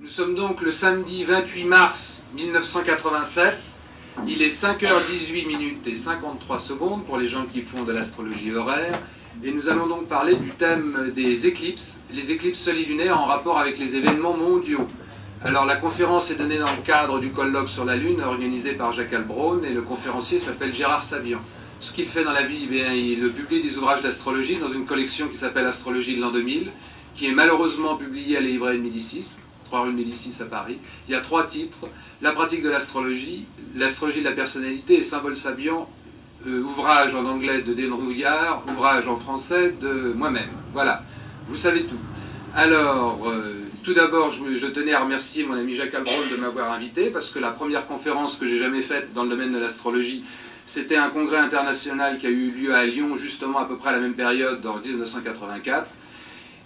Nous sommes donc le samedi 28 mars 1987. Il est 5h18 et 53 secondes pour les gens qui font de l'astrologie horaire. Et nous allons donc parler du thème des éclipses, les éclipses solilunaires en rapport avec les événements mondiaux. Alors la conférence est donnée dans le cadre du colloque sur la Lune organisé par Jackal Braun et le conférencier s'appelle Gérard Savian. Ce qu'il fait dans la vie, eh bien, il publie des ouvrages d'astrologie dans une collection qui s'appelle Astrologie de l'an 2000, qui est malheureusement publiée à la librairie de Médicis, 3 rue de Médicis à Paris. Il y a 3 titres: La pratique de l'astrologie de la personnalité et Symbole Sabian, ouvrage en anglais de Dean Rouillard, ouvrage en français de moi-même. Voilà, vous savez tout. Alors, tout d'abord, je tenais à remercier mon ami Jackal Braun de m'avoir invité, parce que la première conférence que j'ai jamais faite dans le domaine de l'astrologie, c'était un congrès international qui a eu lieu à Lyon, justement à peu près à la même période, en 1984.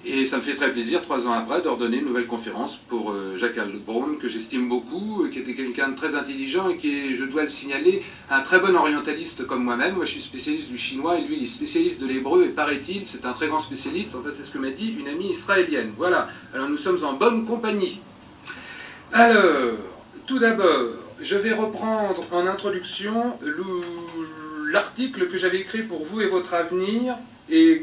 Et ça me fait très plaisir, 3 ans après, d'ordonner une nouvelle conférence pour Jackal Braun, que j'estime beaucoup, qui était quelqu'un de très intelligent et qui est, je dois le signaler, un très bon orientaliste comme moi-même. Moi, je suis spécialiste du chinois et lui, il est spécialiste de l'hébreu, et paraît-il, c'est un très grand spécialiste. Enfin, c'est ce que m'a dit une amie israélienne. Voilà, alors nous sommes en bonne compagnie. Alors, tout d'abord, je vais reprendre en introduction l'article que j'avais écrit pour vous et votre avenir, et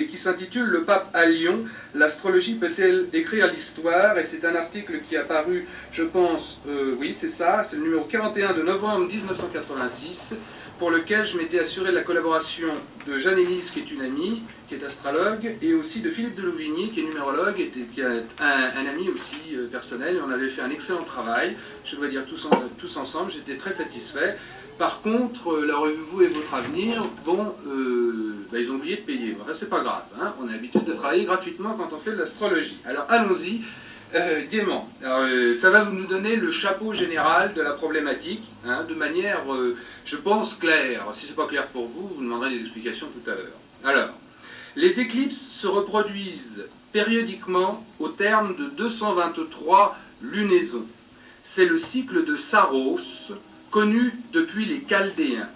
qui s'intitule « Le pape à Lyon, l'astrologie peut-elle écrire l'histoire ?» Et c'est un article qui est apparu, je pense, oui c'est ça, c'est le numéro 41 de novembre 1986, pour lequel je m'étais assuré de la collaboration de Jeanne Élise, qui est une amie, qui est astrologue, et aussi de Philippe de Louvigny, qui est numérologue, et qui est un ami aussi personnel, et on avait fait un excellent travail, je dois dire tous ensemble, j'étais très satisfait. Par contre, la revue et votre avenir, bon, ils ont oublié de payer. Enfin, c'est pas grave, hein, on a l'habitude de travailler gratuitement quand on fait de l'astrologie. Alors allons-y, gaiement. Alors, ça va nous donner le chapeau général de la problématique, hein, de manière, je pense, claire. Si c'est pas clair pour vous, vous demanderez des explications tout à l'heure. Alors, les éclipses se reproduisent périodiquement au terme de 223 lunaisons. C'est le cycle de Saros, connu depuis les Chaldéens.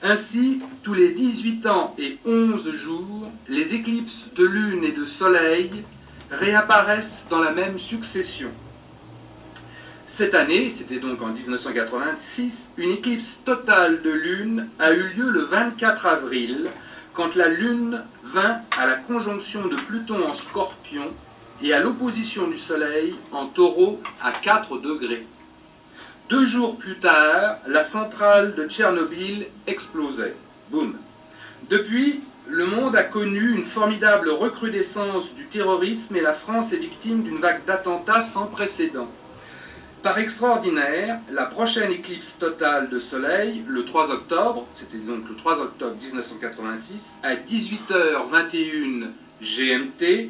Ainsi, tous les 18 ans et 11 jours, les éclipses de lune et de soleil réapparaissent dans la même succession. Cette année, c'était donc en 1986, une éclipse totale de lune a eu lieu le 24 avril, quand la lune vint à la conjonction de Pluton en Scorpion et à l'opposition du soleil en Taureau à 4 degrés. 2 jours plus tard, la centrale de Tchernobyl explosait. Boum. Depuis, le monde a connu une formidable recrudescence du terrorisme et la France est victime d'une vague d'attentats sans précédent. Par extraordinaire, la prochaine éclipse totale de soleil, le 3 octobre, c'était donc le 3 octobre 1986, à 18h21 GMT,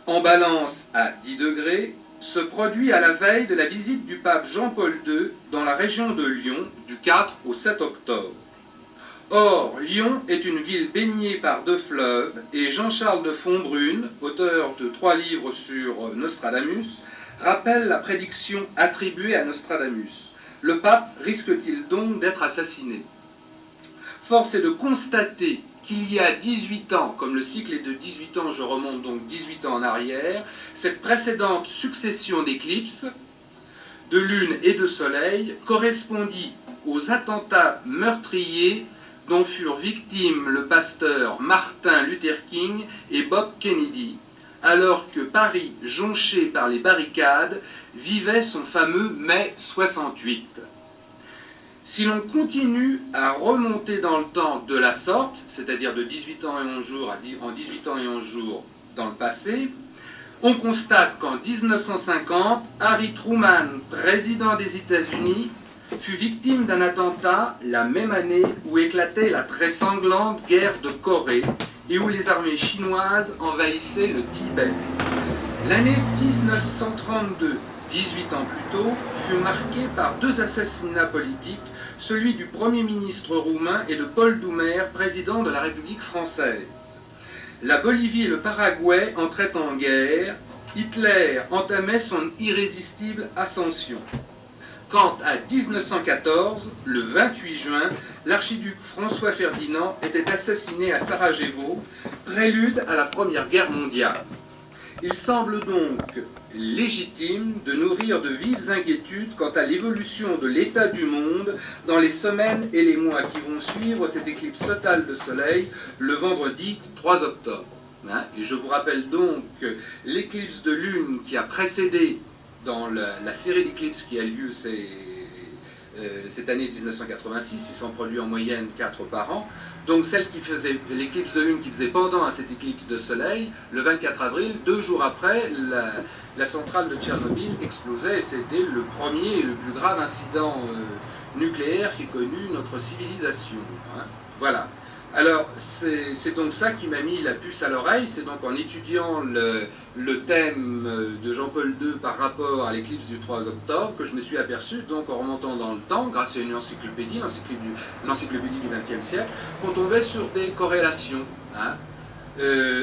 en balance à 10 degrés, se produit à la veille de la visite du pape Jean-Paul II dans la région de Lyon du 4 au 7 octobre. Or, Lyon est une ville baignée par 2 fleuves et Jean-Charles de Fontbrune, auteur de 3 livres sur Nostradamus, rappelle la prédiction attribuée à Nostradamus. Le pape risque-t-il donc d'être assassiné? Force est de constater qu'il y a 18 ans, comme le cycle est de 18 ans, je remonte donc 18 ans en arrière, cette précédente succession d'éclipses, de lune et de soleil, correspondit aux attentats meurtriers dont furent victimes le pasteur Martin Luther King et Bob Kennedy, alors que Paris, jonché par les barricades, vivait son fameux mai 68. Si l'on continue à remonter dans le temps de la sorte, c'est-à-dire de 18 ans et 11 jours en 18 ans et 11 jours dans le passé, on constate qu'en 1950, Harry Truman, président des États-Unis, fut victime d'un attentat la même année où éclatait la très sanglante guerre de Corée et où les armées chinoises envahissaient le Tibet. L'année 1932, 18 ans plus tôt, fut marquée par 2 assassinats politiques, celui du Premier ministre roumain et de Paul Doumer, président de la République française. La Bolivie et le Paraguay entraient en guerre, Hitler entamait son irrésistible ascension. Quant à 1914, le 28 juin, l'archiduc François Ferdinand était assassiné à Sarajevo, prélude à la Première Guerre mondiale. Il semble donc légitime de nourrir de vives inquiétudes quant à l'évolution de l'état du monde dans les semaines et les mois qui vont suivre cette éclipse totale de soleil le vendredi 3 octobre. Et je vous rappelle donc l'éclipse de lune qui a précédé dans la série d'éclipses qui a lieu cette année 1986, il s'en produit en moyenne 4 par an, donc celle qui faisait l'éclipse de lune qui faisait pendant à cette éclipse de soleil, le 24 avril, 2 jours après, la centrale de Tchernobyl explosait et c'était le premier et le plus grave incident nucléaire qui connu notre civilisation. Voilà. Alors, c'est donc ça qui m'a mis la puce à l'oreille, c'est donc en étudiant le thème de Jean-Paul II par rapport à l'éclipse du 3 octobre que je me suis aperçu, donc en remontant dans le temps, grâce à une encyclopédie, l'encyclopédie du XXe siècle, qu'on tombait sur des corrélations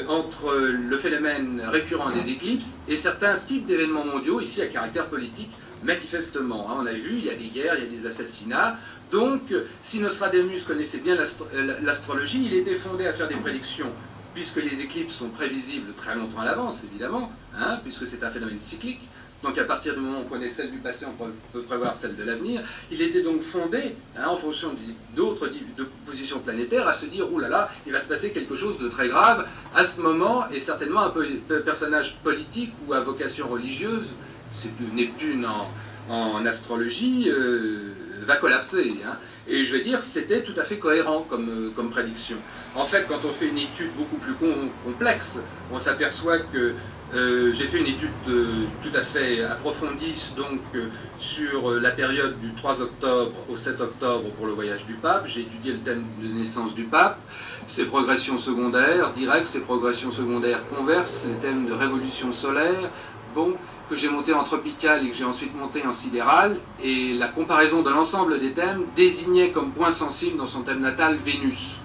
entre le phénomène récurrent des éclipses et certains types d'événements mondiaux, ici à caractère politique, manifestement. On a vu, il y a des guerres, il y a des assassinats. Donc, si Nostradamus connaissait bien l'astrologie, il était fondé à faire des prédictions, puisque les éclipses sont prévisibles très longtemps à l'avance, évidemment, puisque c'est un phénomène cyclique. Donc, à partir du moment où on connaît celle du passé, on peut prévoir celle de l'avenir. Il était donc fondé, en fonction d'autres positions planétaires, à se dire, ouh là là, il va se passer quelque chose de très grave à ce moment, et certainement un personnage politique ou à vocation religieuse, c'est Neptune en astrologie, va collapser. Et je vais dire, c'était tout à fait cohérent comme prédiction. En fait, quand on fait une étude beaucoup plus complexe, on s'aperçoit que j'ai fait une étude tout à fait approfondie donc, sur la période du 3 octobre au 7 octobre pour le voyage du pape. J'ai étudié le thème de naissance du pape, ses progressions secondaires directes, ses progressions secondaires converses, les thèmes de révolution solaire, que j'ai monté en tropical et que j'ai ensuite monté en sidéral, et la comparaison de l'ensemble des thèmes désignait comme point sensible dans son thème natal Vénus.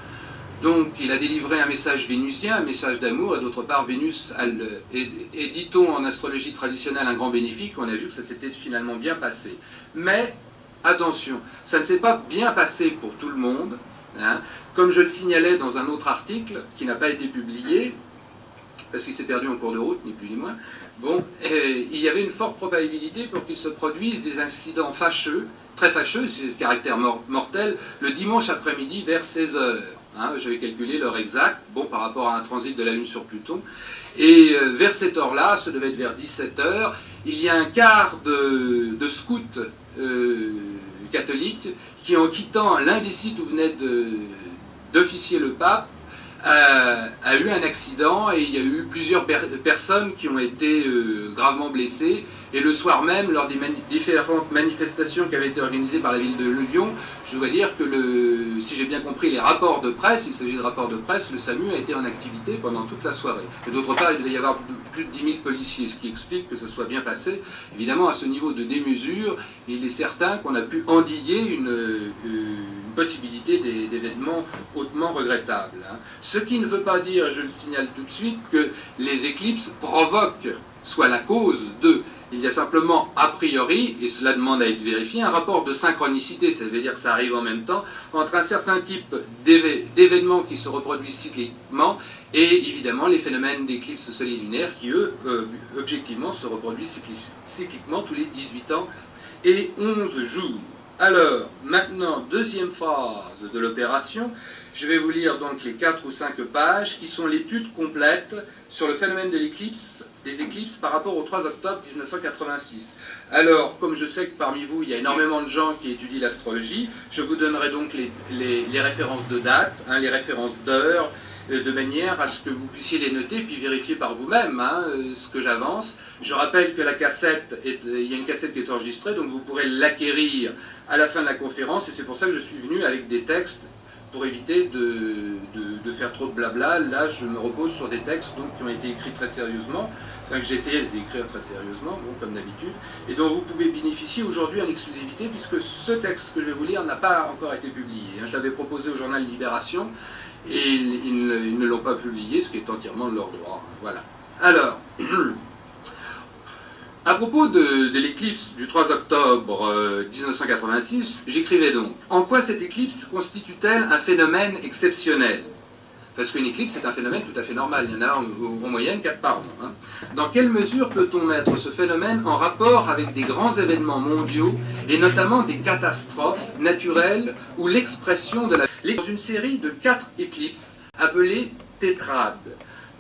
Donc il a délivré un message vénusien, un message d'amour, et d'autre part Vénus est, dit-on en astrologie traditionnelle, un grand bénéfique. On a vu que ça s'était finalement bien passé. Mais attention, ça ne s'est pas bien passé pour tout le monde, comme je le signalais dans un autre article qui n'a pas été publié, parce qu'il s'est perdu en cours de route, ni plus ni moins. Il y avait une forte probabilité pour qu'il se produise des incidents fâcheux, très fâcheux, c'est de caractère mortel, le dimanche après-midi vers 16h. J'avais calculé l'heure exacte, par rapport à un transit de la Lune sur Pluton. Et vers cette heure-là, ça devait être vers 17h, il y a un quart de scouts catholiques qui, en quittant l'un des sites où venait d'officier le pape, a eu un accident et il y a eu plusieurs personnes qui ont été gravement blessées. Et le soir même, lors des différentes manifestations qui avaient été organisées par la ville de Lyon, je dois dire que, si j'ai bien compris les rapports de presse, il s'agit de rapports de presse, le SAMU a été en activité pendant toute la soirée. Et d'autre part, il devait y avoir plus de 10 000 policiers, ce qui explique que ça soit bien passé. Évidemment, à ce niveau de démesure, il est certain qu'on a pu endiguer une possibilité d'événements hautement regrettables. Ce qui ne veut pas dire, je le signale tout de suite, que les éclipses provoquent, soit la cause de... Il y a simplement, a priori, et cela demande à être vérifié, un rapport de synchronicité, ça veut dire que ça arrive en même temps, entre un certain type d'événements qui se reproduisent cycliquement et évidemment les phénomènes d'éclipses solaire-lunaire qui, eux, objectivement, se reproduisent cycliquement tous les 18 ans et 11 jours. Alors, maintenant, deuxième phase de l'opération, je vais vous lire donc les 4 ou 5 pages qui sont l'étude complète sur le phénomène de des éclipses par rapport au 3 octobre 1986. Alors, comme je sais que parmi vous, il y a énormément de gens qui étudient l'astrologie, je vous donnerai donc les références de date, les références d'heures, de manière à ce que vous puissiez les noter puis vérifier par vous-même ce que j'avance. Je rappelle que la cassette, il y a une cassette qui est enregistrée, donc vous pourrez l'acquérir à la fin de la conférence, et c'est pour ça que je suis venu avec des textes pour éviter de faire trop de blabla. Là, je me repose sur des textes donc, qui ont été écrits très sérieusement, enfin que j'ai essayé d'écrire très sérieusement, comme d'habitude, et dont vous pouvez bénéficier aujourd'hui en exclusivité, puisque ce texte que je vais vous lire n'a pas encore été publié. Je l'avais proposé au journal Libération, et ils ne l'ont pas publié, ce qui est entièrement de leur droit. Voilà. Alors, à propos de l'éclipse du 3 octobre 1986, j'écrivais donc « En quoi cette éclipse constitue-t-elle un phénomène exceptionnel ?» Parce qu'une éclipse, c'est un phénomène tout à fait normal. Il y en a en moyenne 4 par an. Hein. Dans quelle mesure peut-on mettre ce phénomène en rapport avec des grands événements mondiaux, et notamment des catastrophes naturelles ou l'expression de la... Dans une série de 4 éclipses appelées tétrades,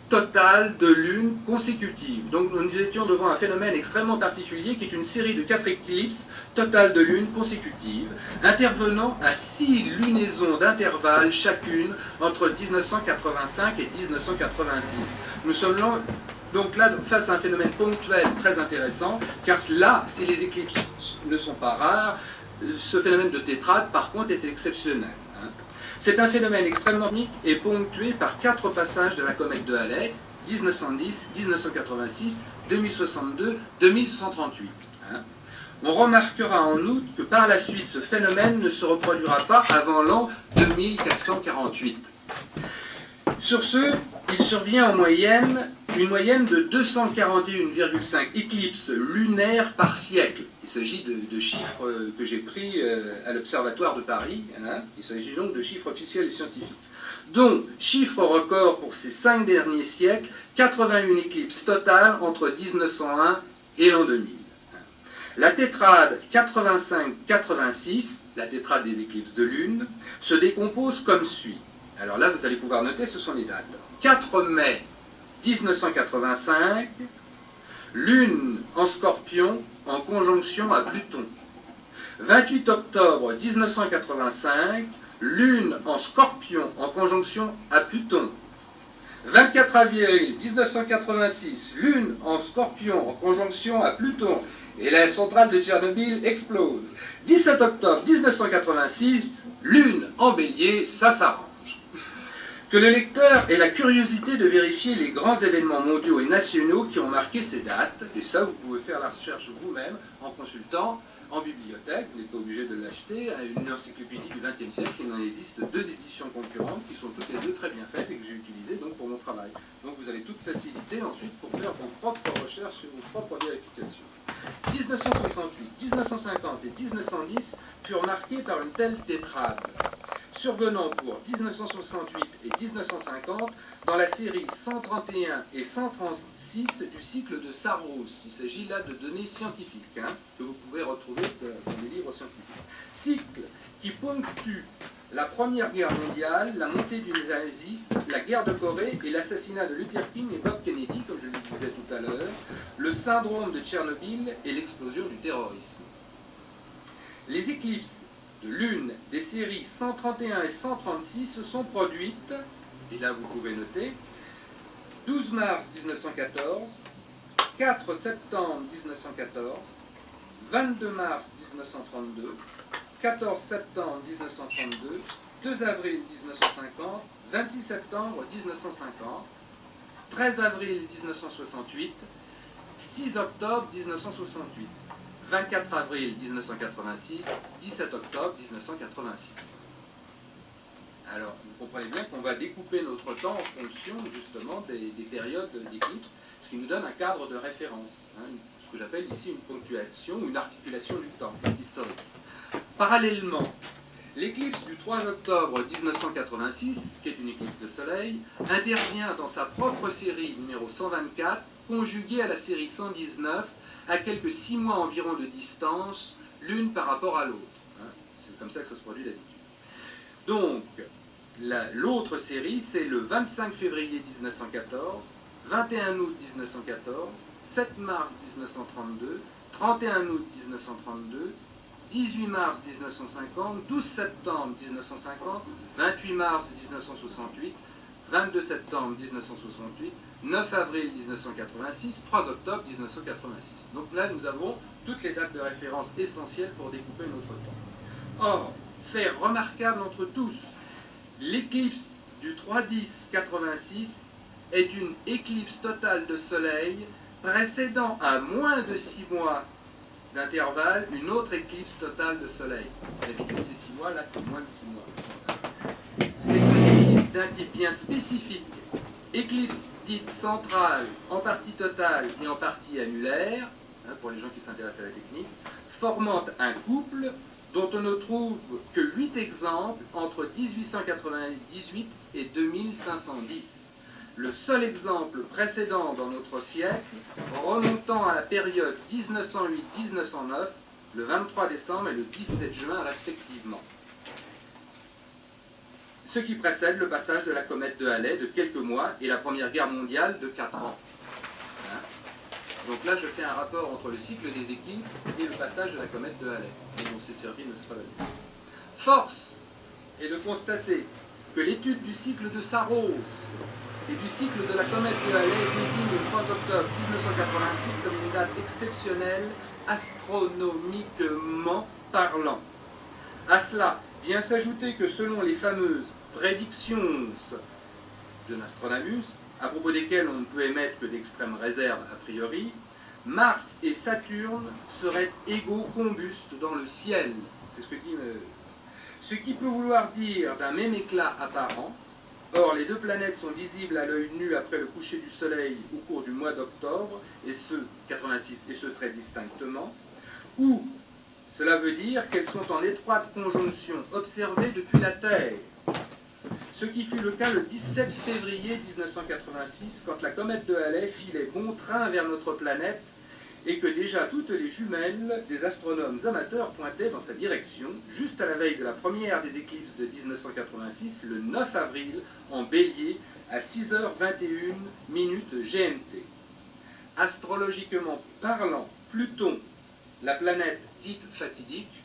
totales de lunes consécutives. Donc nous étions devant un phénomène extrêmement particulier qui est une série de 4 éclipses totales de lunes consécutives, intervenant à 6 lunaisons d'intervalle chacune entre 1985 et 1986. Nous sommes donc là face à un phénomène ponctuel très intéressant, car là, si les éclipses ne sont pas rares, ce phénomène de tétrade, par contre, est exceptionnel. C'est un phénomène extrêmement unique et ponctué par 4 passages de la comète de Halley, 1910, 1986, 2062, 2138. On remarquera en outre que par la suite, ce phénomène ne se reproduira pas avant l'an 2448. Sur ce, il survient en moyenne une moyenne de 241,5 éclipses lunaires par siècle. Il s'agit de chiffres que j'ai pris à l'Observatoire de Paris. Hein. Il s'agit donc de chiffres officiels et scientifiques. Donc, chiffre record pour ces 5 derniers siècles, 81 éclipses totales entre 1901 et l'an 2000. La tétrade 85-86, la tétrade des éclipses de lune, se décompose comme suit. Alors là, vous allez pouvoir noter, ce sont les dates. 4 mai 1985, lune en Scorpion en conjonction à Pluton. 28 octobre 1985, lune en Scorpion en conjonction à Pluton. 24 avril 1986, lune en Scorpion en conjonction à Pluton. Et la centrale de Tchernobyl explose. 17 octobre 1986, lune en Bélier, ça s'arrange. Que le lecteur ait la curiosité de vérifier les grands événements mondiaux et nationaux qui ont marqué ces dates, et ça vous pouvez faire la recherche vous-même en consultant en bibliothèque, vous n'êtes pas obligé de l'acheter, à une encyclopédie du XXe siècle, il en existe 2 éditions concurrentes qui sont toutes les 2 très bien faites et que j'ai utilisées donc pour mon travail. Donc vous avez toute facilité ensuite pour faire vos propres recherches et vos propres vérifications. 1968, 1950 et 1910 furent marqués par une telle tétrade, survenant pour 1968 et 1950 dans la série 131 et 136 du cycle de Saros. Il s'agit là de données scientifiques que vous pouvez retrouver dans les livres scientifiques. Cycle qui ponctue la Première Guerre mondiale, la montée du nazisme, la guerre de Corée et l'assassinat de Luther King et Bob Kennedy, comme je le disais tout à l'heure, le syndrome de Tchernobyl et l'explosion du terrorisme. Les éclipses de lune des séries 131 et 136 se sont produites, et là vous pouvez noter, 12 mars 1914, 4 septembre 1914, 22 mars 1932, 14 septembre 1932, 2 avril 1950, 26 septembre 1950, 13 avril 1968, 6 octobre 1968, 24 avril 1986, 17 octobre 1986. Alors, vous comprenez bien qu'on va découper notre temps en fonction justement des périodes d'éclipse, ce qui nous donne un cadre de référence, ce que j'appelle ici une ponctuation ou une articulation du temps historique. Parallèlement, l'éclipse du 3 octobre 1986, qui est une éclipse de soleil, intervient dans sa propre série numéro 124, conjuguée à la série 119, à quelques 6 mois environ de distance, l'une par rapport à l'autre. C'est comme ça que ça se produit d'habitude. Donc, l'autre série, c'est le 25 février 1914, 21 août 1914, 7 mars 1932, 31 août 1932, 18 mars 1950, 12 septembre 1950, 28 mars 1968, 22 septembre 1968, 9 avril 1986, 3 octobre 1986. Donc là, nous avons toutes les dates de référence essentielles pour découper notre temps. Or, fait remarquable entre tous, l'éclipse du 3-10-86 est une éclipse totale de soleil précédant à moins de 6 mois d'intervalle une autre éclipse totale de soleil. D'habitude c'est 6 mois, là c'est moins de 6 mois. Ces 2 éclipses d'un type bien spécifique, éclipse dite centrale, en partie totale et en partie annulaire, pour les gens qui s'intéressent à la technique, formant un couple dont on ne trouve que 8 exemples entre 1898 et 2510. Le seul exemple précédent dans notre siècle, remontant à la période 1908-1909, le 23 décembre et le 17 juin respectivement. Ce qui précède le passage de la comète de Halley de quelques mois et la Première Guerre mondiale de 4 ans. Donc là, je fais un rapport entre le cycle des éclipses et le passage de la comète de Halley, dont s'est servi Nostradamus. Force est de constater que l'étude du cycle de Saros et du cycle de la comète de Halley désigne le 3 octobre 1986 comme une date exceptionnelle, astronomiquement parlant. À cela vient s'ajouter que selon les fameuses prédictions de Nostradamus, à propos desquelles on ne peut émettre que d'extrêmes réserves a priori, Mars et Saturne seraient égaux combustes dans le ciel. C'est ce que dit ce qui peut vouloir dire d'un même éclat apparent. Or, les deux planètes sont visibles à l'œil nu après le coucher du Soleil au cours du mois d'octobre, et ce, 86, et ce très distinctement, ou cela veut dire qu'elles sont en étroite conjonction observée depuis la Terre. Ce qui fut le cas le 17 février 1986, quand la comète de Halley filait bon train vers notre planète et que déjà toutes les jumelles des astronomes amateurs pointaient dans sa direction, juste à la veille de la première des éclipses de 1986, le 9 avril, en Bélier, à 6h21 GMT. Astrologiquement parlant, Pluton, la planète dite fatidique,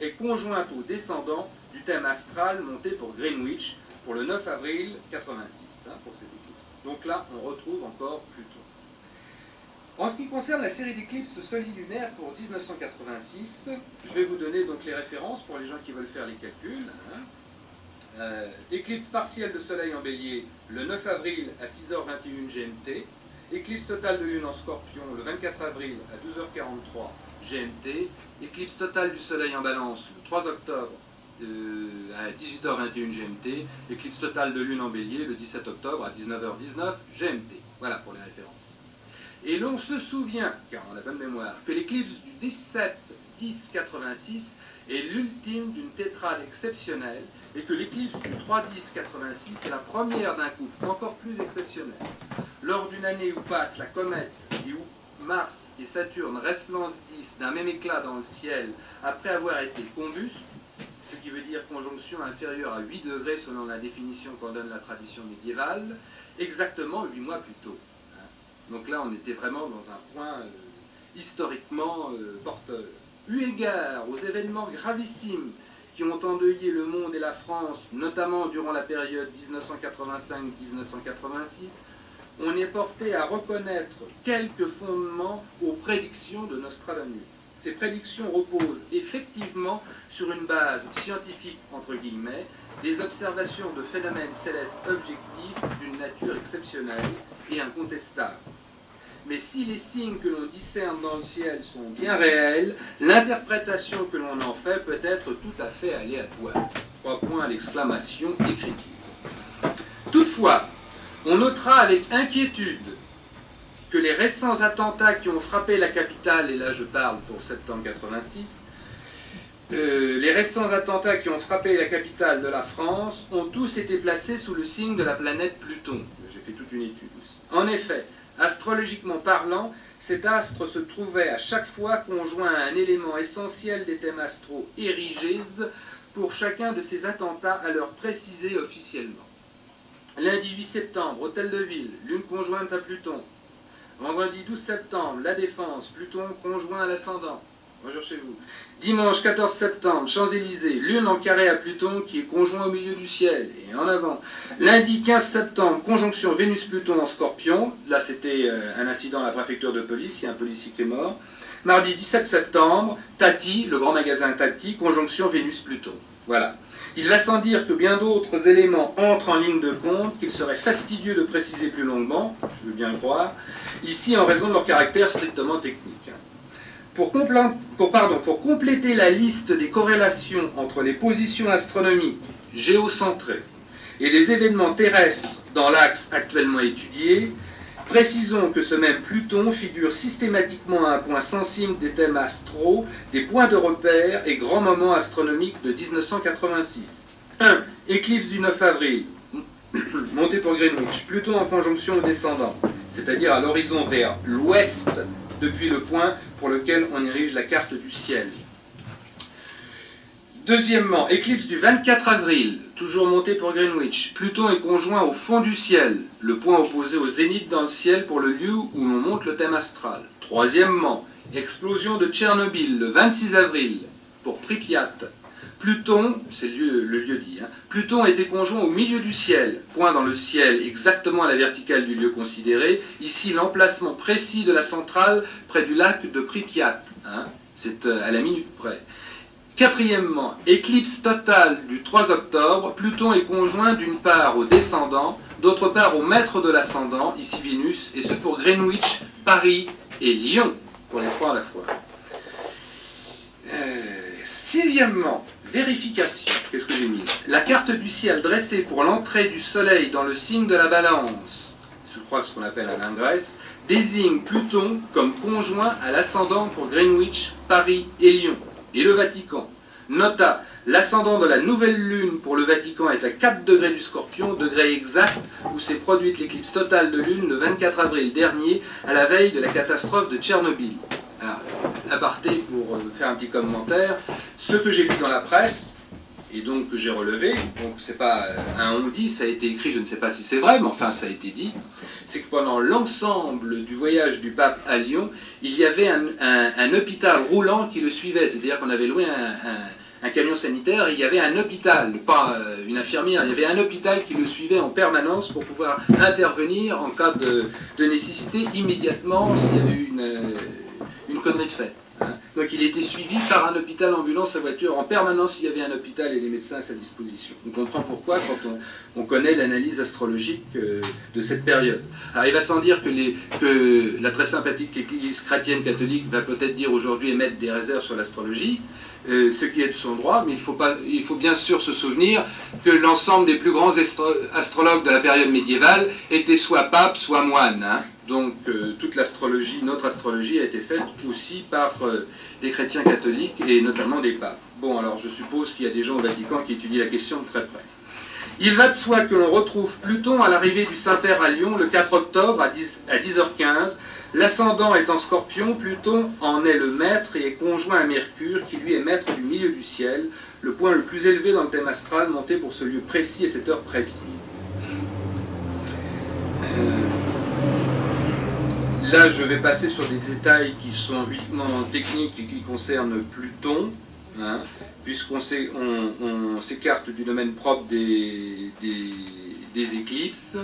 est conjointe au descendant du thème astral monté pour Greenwich pour le 9 avril 86, pour cette éclipse. Donc là, on retrouve encore Pluton. En ce qui concerne la série d'éclipses solilunaires pour 1986, je vais vous donner donc les références pour les gens qui veulent faire les calculs. Éclipse partielle de Soleil en Bélier le 9 avril à 6h21 GMT. Éclipse totale de Lune en Scorpion le 24 avril à 12h43 GMT. Éclipse totale du Soleil en Balance le 3 octobre à 18h21 GMT. Éclipse totale de Lune en Bélier le 17 octobre à 19h19 GMT. Voilà pour les références. Et l'on se souvient, car on a bonne mémoire, que l'éclipse du 17-10-86 est l'ultime d'une tétrade exceptionnelle et que l'éclipse du 3-10-86 est la première d'un couple encore plus exceptionnel. Lors d'une année où passe la comète et où Mars et Saturne resplendissent d'un même éclat dans le ciel après avoir été combustes, ce qui veut dire conjonction inférieure à 8 degrés selon la définition qu'en donne la tradition médiévale, exactement 8 mois plus tôt. Donc là, on était vraiment dans un point historiquement porteur. Eu égard aux événements gravissimes qui ont endeuillé le monde et la France, notamment durant la période 1985-1986, on est porté à reconnaître quelques fondements aux prédictions de Nostradamus. Ces prédictions reposent effectivement sur une base scientifique, entre guillemets, des observations de phénomènes célestes objectifs d'une nature exceptionnelle et incontestable. Mais si les signes que l'on discerne dans le ciel sont bien réels, l'interprétation que l'on en fait peut être tout à fait aléatoire. 3 points à l'exclamation écriture. Toutefois, on notera avec inquiétude que les récents attentats qui ont frappé la capitale, et là je parle pour septembre 86, les récents attentats qui ont frappé la capitale de la France ont tous été placés sous le signe de la planète Pluton. J'ai fait toute une étude aussi. En effet, astrologiquement parlant, cet astre se trouvait à chaque fois conjoint à un élément essentiel des thèmes astraux érigés pour chacun de ces attentats à l'heure précisée officiellement. Lundi 8 septembre, Hôtel de Ville, Lune conjointe à Pluton. Vendredi 12 septembre, La Défense, Pluton conjoint à l'ascendant. Bonjour chez vous. Dimanche 14 septembre, Champs-Élysées, Lune en carré à Pluton qui est conjoint au milieu du ciel et en avant. Lundi 15 septembre, conjonction Vénus-Pluton en Scorpion. Là, c'était un incident à la préfecture de police, il y a un policier qui est mort. Mardi 17 septembre, Tati, le grand magasin Tati, conjonction Vénus-Pluton. Voilà. Il va sans dire que bien d'autres éléments entrent en ligne de compte, qu'il serait fastidieux de préciser plus longuement, je veux bien le croire, ici en raison de leur caractère strictement technique. Pour compléter la liste des corrélations entre les positions astronomiques géocentrées et les événements terrestres dans l'axe actuellement étudié, Précisons que ce même Pluton figure systématiquement à un point sensible des thèmes astraux, des points de repère et grands moments astronomiques de 1986. 1. Éclipse du 9 avril, montée pour Greenwich, Pluton en conjonction au descendant, c'est-à-dire à l'horizon vers l'ouest depuis le point pour lequel on érige la carte du ciel. Deuxièmement, éclipse du 24 avril, toujours montée pour Greenwich. Pluton est conjoint au fond du ciel, le point opposé au zénith dans le ciel pour le lieu où l'on monte le thème astral. Troisièmement, explosion de Tchernobyl, le 26 avril, pour Pripyat. Pluton, c'est le lieu dit, Pluton était conjoint au milieu du ciel, point dans le ciel exactement à la verticale du lieu considéré, ici l'emplacement précis de la centrale près du lac de Pripyat, c'est à la minute près. Quatrièmement, éclipse totale du 3 octobre, Pluton est conjoint d'une part au descendant, d'autre part au maître de l'ascendant, ici Vénus, et ce pour Greenwich, Paris et Lyon, pour les trois à la fois. Sixièmement, vérification, qu'est-ce que j'ai mis? La carte du ciel dressée pour l'entrée du soleil dans le signe de la balance, je crois ce qu'on appelle un ingresse, désigne Pluton comme conjoint à l'ascendant pour Greenwich, Paris et Lyon. Et le Vatican. Nota, l'ascendant de la nouvelle lune pour le Vatican est à 4 degrés du Scorpion, degré exact où s'est produite l'éclipse totale de lune le 24 avril dernier, à la veille de la catastrophe de Tchernobyl. Alors, aparté pour faire un petit commentaire, ce que j'ai lu dans la presse, et donc que j'ai relevé, donc c'est pas un on-dit, ça a été écrit, je ne sais pas si c'est vrai, mais enfin ça a été dit, c'est que pendant l'ensemble du voyage du pape à Lyon, il y avait un hôpital roulant qui le suivait, c'est-à-dire qu'on avait loué un camion sanitaire, et il y avait un hôpital, pas une infirmière, il y avait un hôpital qui le suivait en permanence pour pouvoir intervenir en cas de nécessité immédiatement s'il y avait eu une connerie de fait. Donc il était suivi par un hôpital ambulant, sa voiture, en permanence il y avait un hôpital et des médecins à sa disposition. On comprend pourquoi quand on connaît l'analyse astrologique de cette période. Alors il va sans dire que la très sympathique Église chrétienne catholique va peut-être dire aujourd'hui émettre des réserves sur l'astrologie, ce qui est de son droit, mais il faut bien sûr se souvenir que l'ensemble des plus grands astrologues de la période médiévale étaient soit papes, soit moines. Donc toute l'astrologie, notre astrologie a été faite aussi par des chrétiens catholiques et notamment des papes. Bon, alors je suppose qu'il y a des gens au Vatican qui étudient la question de très près. Il va de soi que l'on retrouve Pluton à l'arrivée du Saint-Père à Lyon le 4 octobre à 10h15. L'ascendant est en Scorpion, Pluton en est le maître et est conjoint à Mercure qui lui est maître du milieu du ciel, le point le plus élevé dans le thème astral monté pour ce lieu précis et cette heure précise. Là, je vais passer sur des détails qui sont uniquement techniques et qui concernent Pluton, puisqu'on s'écarte du domaine propre des éclipses.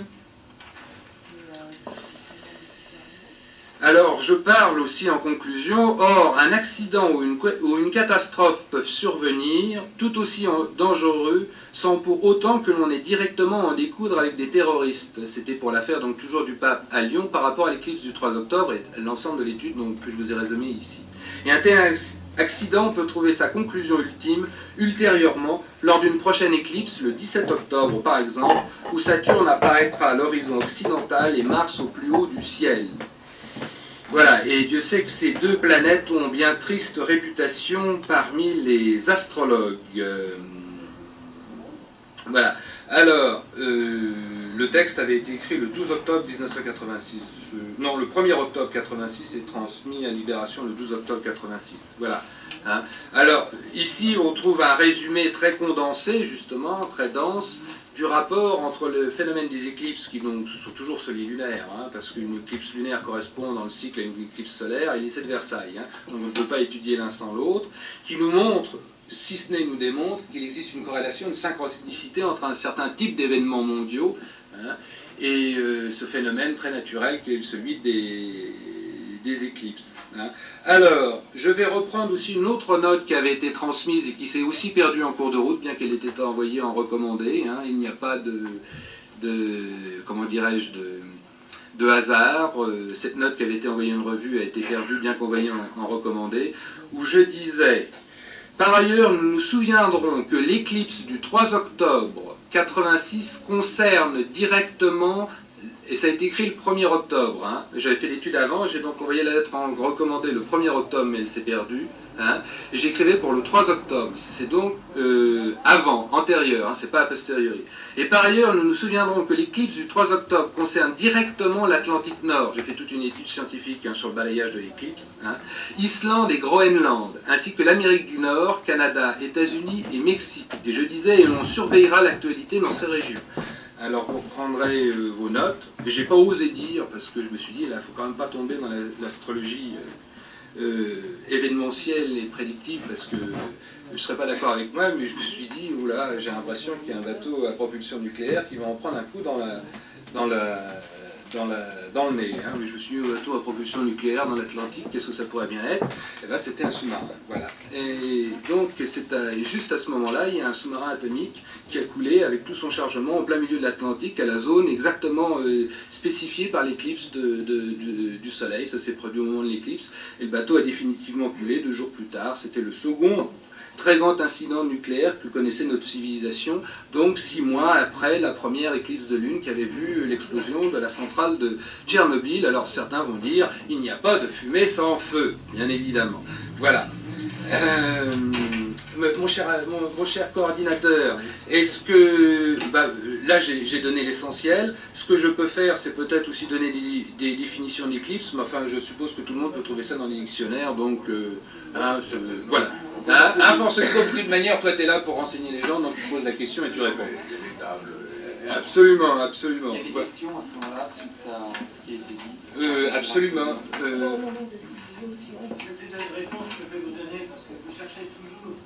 Alors, je parle aussi en conclusion, or, un accident ou une catastrophe peuvent survenir, tout aussi dangereux, sans pour autant que l'on ait directement en découdre avec des terroristes. C'était pour l'affaire, donc toujours du pape à Lyon, par rapport à l'éclipse du 3 octobre et l'ensemble de l'étude que je vous ai résumé ici. Et un tel accident peut trouver sa conclusion ultime ultérieurement, lors d'une prochaine éclipse, le 17 octobre par exemple, où Saturne apparaîtra à l'horizon occidental et Mars au plus haut du ciel. Voilà, et Dieu sait que ces deux planètes ont bien triste réputation parmi les astrologues. Voilà, alors, le texte avait été écrit le 12 octobre 1986. Non, le 1er octobre 86 et transmis à Libération le 12 octobre 86. Voilà. Alors, ici, on trouve un résumé très condensé, justement, très dense, du rapport entre le phénomène des éclipses, qui donc sont toujours solilunaires, parce qu'une éclipse lunaire correspond dans le cycle à une éclipse solaire, et l'essai de Versailles. Donc on ne peut pas étudier l'un sans l'autre, qui nous montre, si ce n'est nous démontre, qu'il existe une corrélation, une synchronicité entre un certain type d'événements mondiaux et ce phénomène très naturel qui est celui des éclipses. Alors, je vais reprendre aussi une autre note qui avait été transmise et qui s'est aussi perdue en cours de route, bien qu'elle ait été envoyée en recommandé. Il n'y a pas comment dirais-je, de hasard. Cette note qui avait été envoyée en revue a été perdue, bien qu'envoyée en recommandé, où je disais: par ailleurs, nous nous souviendrons que l'éclipse du 3 octobre 86 concerne directement Et ça a été écrit le 1er octobre. Hein. J'avais fait l'étude avant, j'ai donc envoyé la lettre en recommandé le 1er octobre, mais elle s'est perdue. Hein. Et j'écrivais pour le 3 octobre. C'est donc avant, antérieur, hein, c'est pas a posteriori. Et par ailleurs, nous nous souviendrons que l'éclipse du 3 octobre concerne directement l'Atlantique Nord. J'ai fait toute une étude scientifique hein, sur le balayage de l'éclipse. Hein. Islande et Groenland, ainsi que l'Amérique du Nord, Canada, États-Unis et Mexique. Et je disais, et on surveillera l'actualité dans ces régions. Alors vous prendrez vos notes, et j'ai pas osé dire, parce que je me suis dit, là, il ne faut quand même pas tomber dans l'astrologie événementielle et prédictive, parce que je ne serais pas d'accord avec moi, mais je me suis dit, oula, j'ai l'impression qu'il y a un bateau à propulsion nucléaire qui va en prendre un coup dans le nez. Hein. Mais je me suis dit, un bateau à propulsion nucléaire dans l'Atlantique, qu'est-ce que ça pourrait bien être? Et bien, c'était un sous-marin. Voilà. Et donc, juste à ce moment-là, il y a un sous-marin atomique qui a coulé avec tout son chargement au plein milieu de l'Atlantique, à la zone exactement spécifiée par l'éclipse du Soleil. Ça s'est produit au moment de l'éclipse. Et le bateau a définitivement coulé 2 jours plus tard. C'était le second très grand incident nucléaire que connaissait notre civilisation, donc 6 mois après la première éclipse de lune qui avait vu l'explosion de la centrale de Tchernobyl. Alors certains vont dire, il n'y a pas de fumée sans feu, bien évidemment. Voilà. Mon cher coordinateur, est-ce que... là, j'ai donné l'essentiel. Ce que je peux faire, c'est peut-être aussi donner des définitions d'éclipse, mais enfin, je suppose que tout le monde peut trouver ça dans les dictionnaires, donc... voilà. Francesco, de toute manière, toi, tu es là pour renseigner les gens, donc tu poses la question et tu réponds. Absolument, absolument. Il y a des questions à ce moment-là, suite à ce qui a été dit. Absolument. C'est peut-être une réponse que je vais vous donner, parce que vous cherchez toujours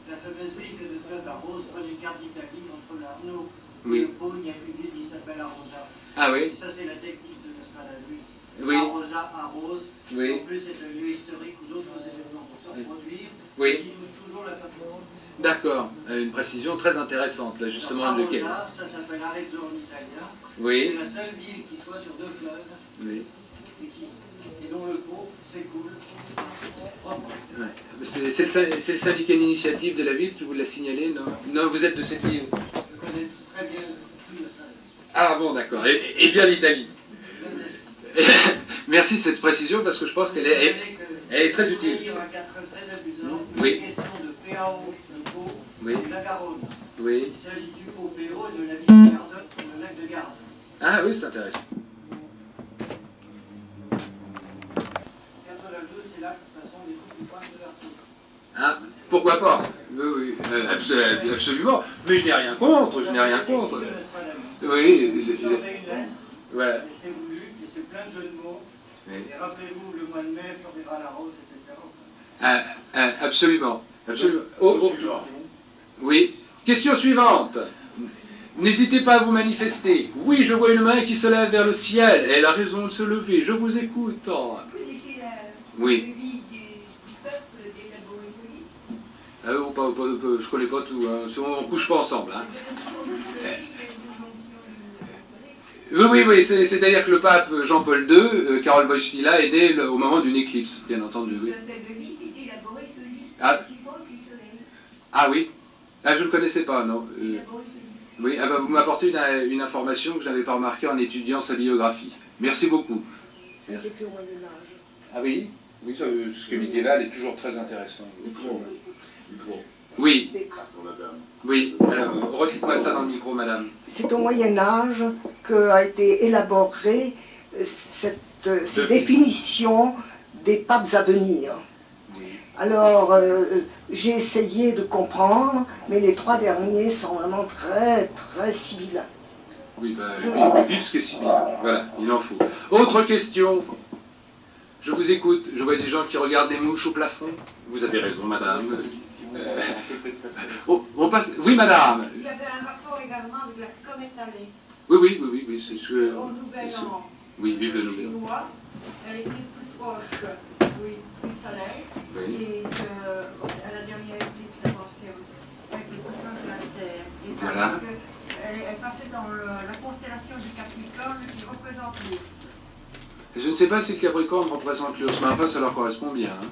la fameuse ville que de Club à Rose, près d'une carte d'Italie, entre l'Arnaud et le Pau, il y a une ville qui s'appelle Arosa. Ah oui. Et ça, c'est la technique de Nostradamus. Oui. Arosa, Arrose. Oui. En plus, c'est un lieu historique où d'autres événements vont se reproduire. Oui. Qui touche toujours la famille. D'accord. Une précision très intéressante, là, justement, de laquelle. Arosa, ça s'appelle Arezzo en italien. Oui. C'est la seule ville qui soit sur 2 fleuves. Oui. Et dont le Pau s'écoule. Ouais. C'est le syndicat d'initiative de la ville qui vous l'a signalé, non? Non, vous êtes de cette ville. Je connais très bien tout le stade. Ah bon, d'accord. Et bien l'Italie. Merci de cette précision, parce que je pense qu'elle est très utile. Il y a un cas très amusant. Oui. La question de PAO, le Pau, Oui. et la Garonne. Oui. Il s'agit du Pau PO et de la ville de Gardon, le lac de Garde. Ah oui, c'est intéressant. 82, c'est là, de toute façon, des coups du point de Versailles. Ah, pourquoi pas? Oui, absolument. Mais je n'ai rien contre, je n'ai rien contre. Oui, J'ai changé une lettre, ouais. et c'est voulu, et c'est plein de jeux de mots. Oui. Et rappelez-vous, le mois de mai, Florira la Rose, etc. Absolument. Absolument. Oui. Question suivante. N'hésitez pas à vous manifester. Oui, je vois une main qui se lève vers le ciel. Elle a raison de se lever. Je vous écoute. Oui. Je connais pas tout. Hein. On ne couche pas ensemble. Hein. Oui, c'est-à-dire que le pape Jean-Paul II, Karol Wojtyla, est né au moment d'une éclipse, bien entendu. Oui. Ah oui. Ah, je ne le connaissais pas, non. Oui, vous m'apportez une information que je n'avais pas remarquée en étudiant sa biographie. Merci beaucoup. Merci. Ah oui, oui, ce qui est médiéval est toujours très intéressant. Oui. Oui, alors redites-moi ça dans le micro, madame. C'est au Moyen-Âge qu'a été élaborée cette définition des papes à venir. Alors, j'ai essayé de comprendre, mais les 3 derniers sont vraiment très, très sibyllins. Oui, vive ce que sibyllin. Voilà, il en faut. Autre question. Je vous écoute. Je vois des gens qui regardent les mouches au plafond. Vous avez raison, madame. On passe... Oui, madame. Il y avait un rapport également avec la comète Halley. Oui, c'est ce que... Au Nouvel An. Oui, vive le Nouvel An. Chinois, elle était plus proche du Soleil. Oui. Et à la dernière éclipse, d'abord, c'était avec le cousin de la Terre. Et Voilà. Elle passait dans la constellation du Capricorne qui représente l'ours. Je ne sais pas si le Capricorne représente l'ours, mais enfin, ça leur correspond bien. Hein.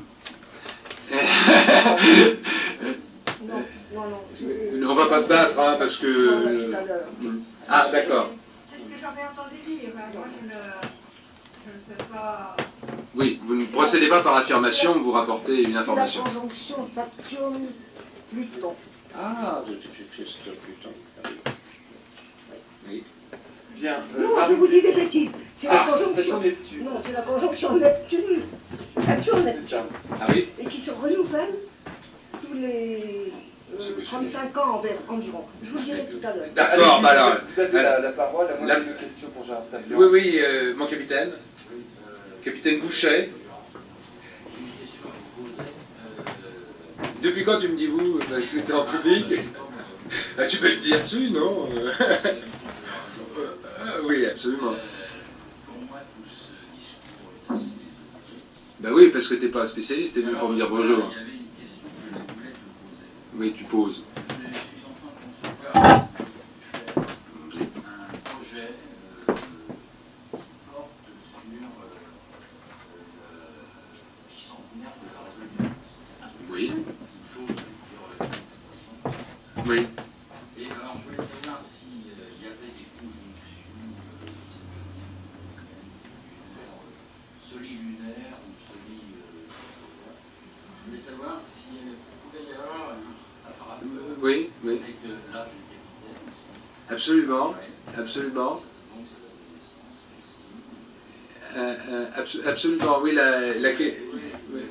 Non. On va pas se battre, hein, parce que... Ah, d'accord. C'est ce que j'avais entendu dire. Moi, je ne fais pas... Oui, vous ne procédez pas par affirmation, vous rapportez une information. C'est la conjonction Saturne-Pluton. Ah, c'est Pluton. Oui. Bien. Non, je vous dis des bêtises. C'est la c'est conjonction. Neptune. Non, c'est la conjonction Neptune. Saturne-Neptune. Ah oui? Et qui se renouvelle tous les 35 ans environ. Je vous le dirai tout à l'heure. D'accord, Allez-y, bah alors... vous avez la parole, à moins de questions pour Gérard Sablian. Oui, oui, mon capitaine. Capitaine Bouchet. Depuis quand tu me dis vous? C'était en public. Tu peux te dire tu, non? Oui, absolument. Ben oui, parce que t'es pas un spécialiste, t'es venu pour me dire bonjour. Oui, tu poses. Oui. Oui. Et alors, je voulais savoir s'il y avait des conjonctions solilunaires ou je voulais savoir s'il pouvait y avoir un rapport Oui, oui. avec l'âge du capitaine. Absolument, Ouais. absolument. Donc, ça donne naissance aussi. Absolument, oui, oui.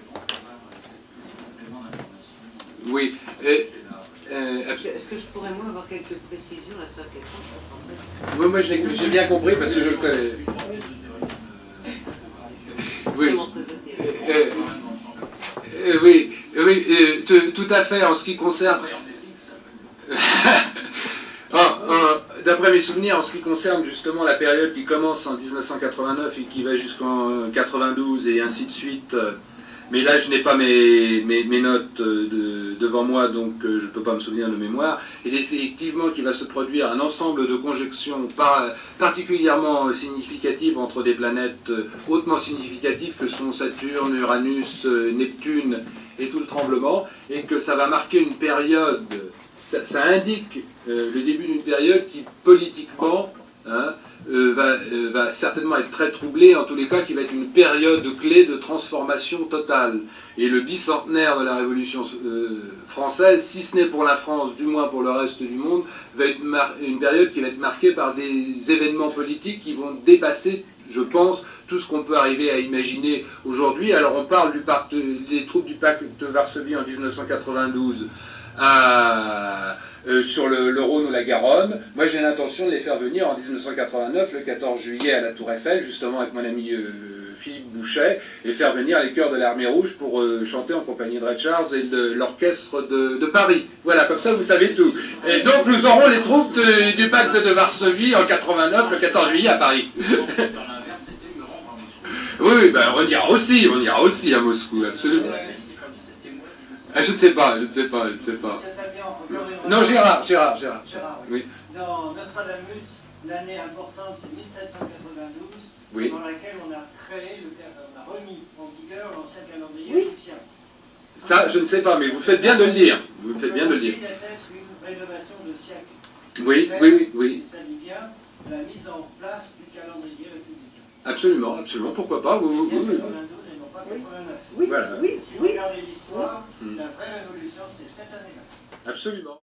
Oui. Est-ce que je pourrais moi avoir quelques précisions à cette question? Oui, moi j'ai bien compris parce que je le connais. Oui. Oui, oui, tout à fait en ce qui concerne. D'après mes souvenirs, en ce qui concerne justement la période qui commence en 1989 et qui va jusqu'en 92 et ainsi de suite, mais là je n'ai pas mes notes devant moi, donc je ne peux pas me souvenir de mémoire, et effectivement qu'il va se produire un ensemble de conjonctions particulièrement significatives entre des planètes hautement significatives que sont Saturne, Uranus, Neptune et tout le tremblement, et que ça va marquer une période. Ça indique le début d'une période qui, politiquement, va certainement être très troublée, en tous les cas, qui va être une période clé de transformation totale. Et le bicentenaire de la Révolution française, si ce n'est pour la France, du moins pour le reste du monde, va être une période qui va être marquée par des événements politiques qui vont dépasser, je pense, tout ce qu'on peut arriver à imaginer aujourd'hui. Alors on parle des troupes du pacte de Varsovie en 1992, sur le Rhône ou la Garonne. Moi j'ai l'intention de les faire venir en 1989, le 14 juillet à la Tour Eiffel, justement avec mon ami Philippe Bouchet, et faire venir les chœurs de l'Armée Rouge pour chanter en compagnie de Ray Charles et l'orchestre de Paris. Voilà, comme ça vous savez tout. Et donc nous aurons les troupes du pacte de Varsovie en 89, le 14 juillet à Paris. Oui, ben on ira aussi à Moscou, absolument. Ah, je ne sais pas. Non, Gérard. Oui. Dans Nostradamus, l'année importante, c'est 1792, Oui. dans laquelle on a remis en vigueur l'ancien calendrier égyptien. Ça, je ne sais pas, mais vous faites bien de le dire. Vous faites bien de le dire. Il y a peut-être une rénovation de siècle. Oui. Ça dit bien la mise en place du calendrier républicain. Absolument, pourquoi pas. C'est bien 92 et non pas 89. Oui, Voilà. oui, Si vous regardez l'histoire, la vraie révolution, c'est cette année-là. Absolument.